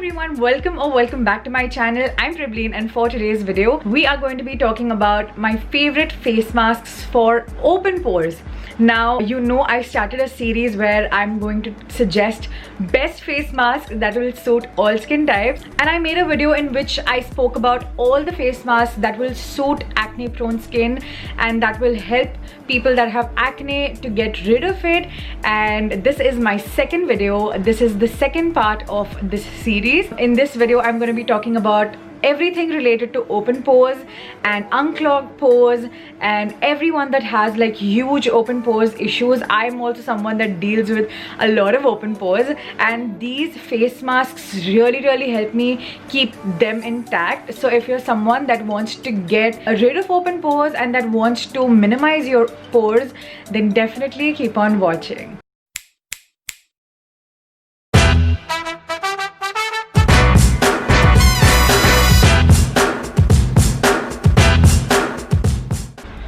everyone, welcome back to my channel. I'm Prableen, and for today's video we are going to be talking about my favorite face masks for open pores. Now, you know, I started a series where I'm going to suggest best face masks that will suit all skin types, and I made a video in which I spoke about all the face masks that will suit acne prone skin and that will help people that have acne to get rid of it. And this is my second video. This is the second part of this series. In this video I'm going to be talking about everything related to open pores and unclogged pores and everyone that has like huge open pores issues. I'm also someone that deals with a lot of open pores, and these face masks really help me keep them intact. So if you're someone that wants to get rid of open pores and that wants to minimize your pores, then definitely keep on watching.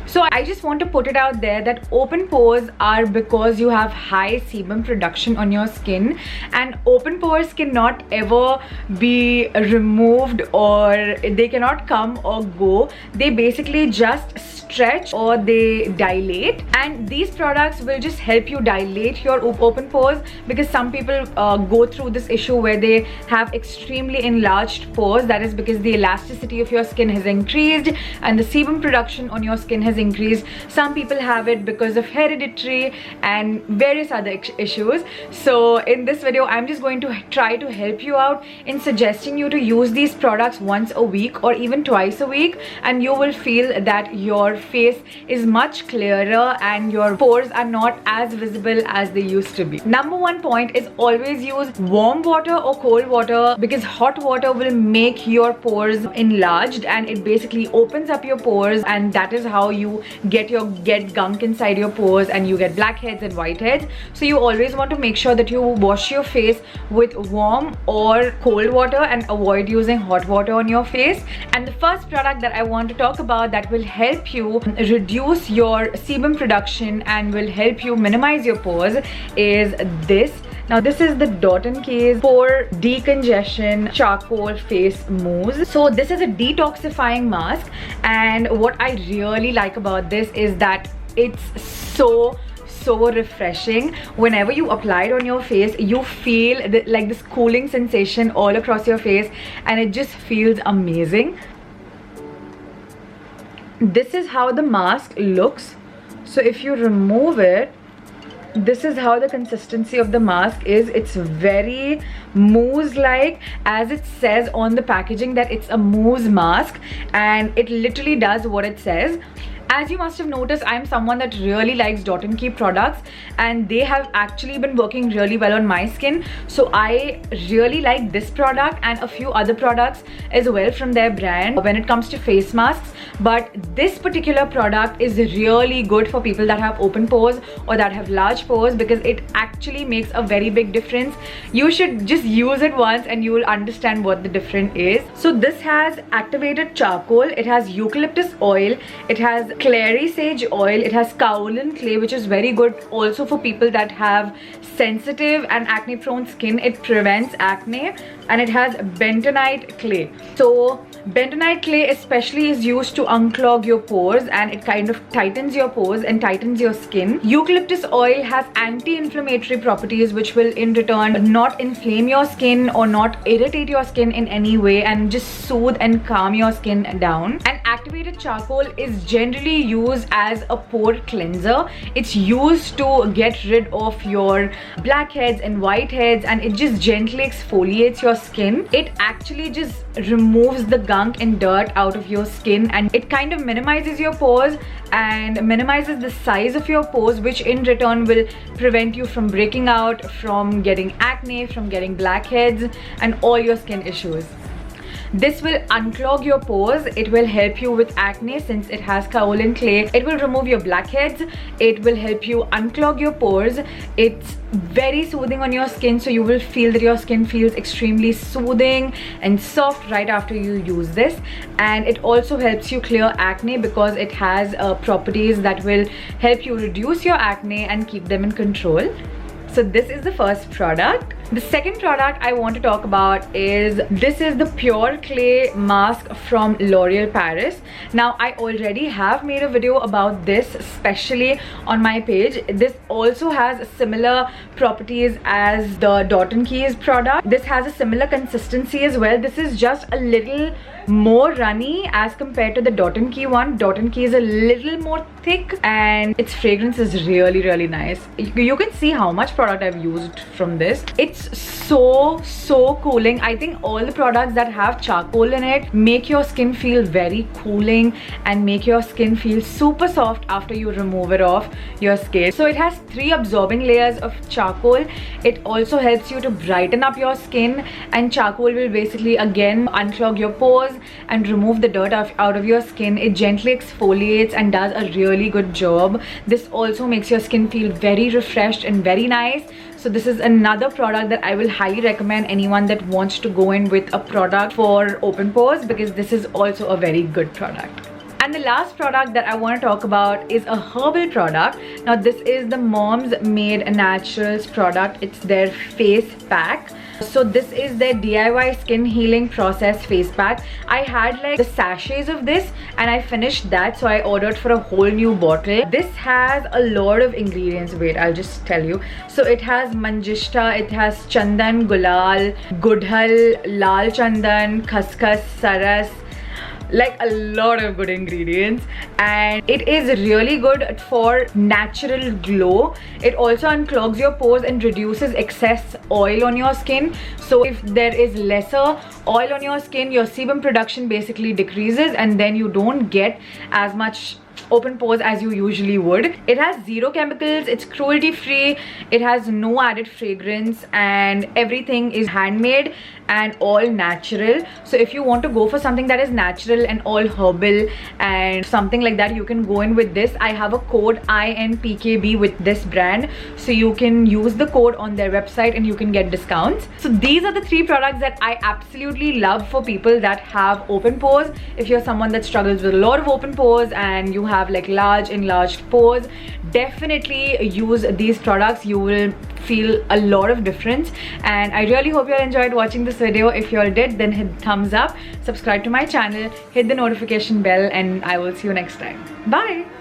So I just want to put it out there that open pores are because you have high sebum production on your skin, and open pores cannot ever be removed, or they cannot come or go. They basically just stretch or they dilate, and these products will just help you dilate your open pores, because some people go through this issue where they have extremely enlarged pores. That is because the elasticity of your skin has increased and the sebum production on your skin has increased. Some people have it because of hereditary and various other issues. So in this video I'm just going to try to help you out in suggesting you to use these products once a week or even twice a week, and you will feel that your face is much clearer and your pores are not as visible as they used to be. Number one point is always use warm water or cold water, because hot water will make your pores enlarged and it basically opens up your pores, and that is how you get gunk inside your pores and you get blackheads and whiteheads. So you always want to make sure that you wash your face with warm or cold water and avoid using hot water on your face. And the first product that I want to talk about that will help you reduce your sebum production and will help you minimize your pores is this. Now this is the Dot & Key's Pore Decongestion Charcoal Face Mousse. So this is a detoxifying mask, and what I really like about this is that it's so refreshing. Whenever you apply it on your face, you feel like this cooling sensation all across your face, and it just feels amazing. This is how the mask looks. So if you remove it, this is how the consistency of the mask is. It's very mousse like, as it says on the packaging that it's a mousse mask, and it literally does what it says. As you must have noticed, I'm someone that really likes Dot & Key products, and they have actually been working really well on my skin. So I really like this product and a few other products as well from their brand when it comes to face masks. But this particular product is really good for people that have open pores or that have large pores, because it actually makes a very big difference. You should just use it once and you will understand what the difference is. So this has activated charcoal, it has eucalyptus oil, it has clary sage oil, it has kaolin clay, which is very good also for people that have sensitive and acne prone skin. It prevents acne, and it has bentonite clay. So bentonite clay especially is used to unclog your pores, and it kind of tightens your pores and tightens your skin. Eucalyptus oil has anti-inflammatory properties, which will in return not inflame your skin or not irritate your skin in any way, and just soothe and calm your skin down. And activated charcoal is generally used as a pore cleanser. It's used to get rid of your blackheads and whiteheads, and it just gently exfoliates your skin. It actually just removes the gunk and dirt out of your skin, and it kind of minimizes your pores and minimizes the size of your pores, which in return will prevent you from breaking out, from getting acne, from getting blackheads and all your skin issues. This will unclog your pores. It will help you with acne since it has kaolin clay. It will remove your blackheads. It will help you unclog your pores. It's very soothing on your skin, so you will feel that your skin feels extremely soothing and soft right after you use this. And it also helps you clear acne because it has properties that will help you reduce your acne and keep them in control. So this is the first product. The second product I want to talk about is the Pure Clay mask from L'Oreal Paris. Now I already have made a video about this, especially on my page. This also has similar properties as the Dot & Key's product. This has a similar consistency as well. This is just a little more runny as compared to the Dot & Key one. Dot & Key is a little more thick and its fragrance is really nice. You can see how much product I've used from this. It's so cooling. I think all the products that have charcoal in it make your skin feel very cooling and make your skin feel super soft after you remove it off your skin. So it has 3 absorbing layers of charcoal. It also helps you to brighten up your skin, and charcoal will basically again unclog your pores and remove the dirt out of your skin. It gently exfoliates and does a really good job. This also makes your skin feel very refreshed and very nice. So this is another product that I will highly recommend anyone that wants to go in with a product for open pores, because this is also a very good product. And the last product that I want to talk about is a herbal product. Now this is the Moms Made Naturals product. It's their face pack. So this is their DIY skin healing process face pack. I had like the sachets of this and I finished that, so I ordered for a whole new bottle. This has a lot of ingredients. Wait, I'll just tell you. So it has manjishta, it has chandan, gulal, gudhal, lal chandan, khaskhas, saras, like a lot of good ingredients, and it is really good for natural glow. It also unclogs your pores and reduces excess oil on your skin. So if there is lesser oil on your skin, your sebum production basically decreases and then you don't get as much open pores as you usually would. It has 0 chemicals, it's cruelty free, it has no added fragrance, and everything is handmade and all natural. So if you want to go for something that is natural and all herbal and something like that, you can go in with this. I have a code INPKB with this brand, so you can use the code on their website and you can get discounts. So these are the 3 products that I absolutely love for people that have open pores. If you're someone that struggles with a lot of open pores and you have like large enlarged pores, definitely use these products. You will feel a lot of difference, and I really hope you all enjoyed watching this video. If you all did, then hit thumbs up, subscribe to my channel, hit the notification bell, and I will see you next time. Bye.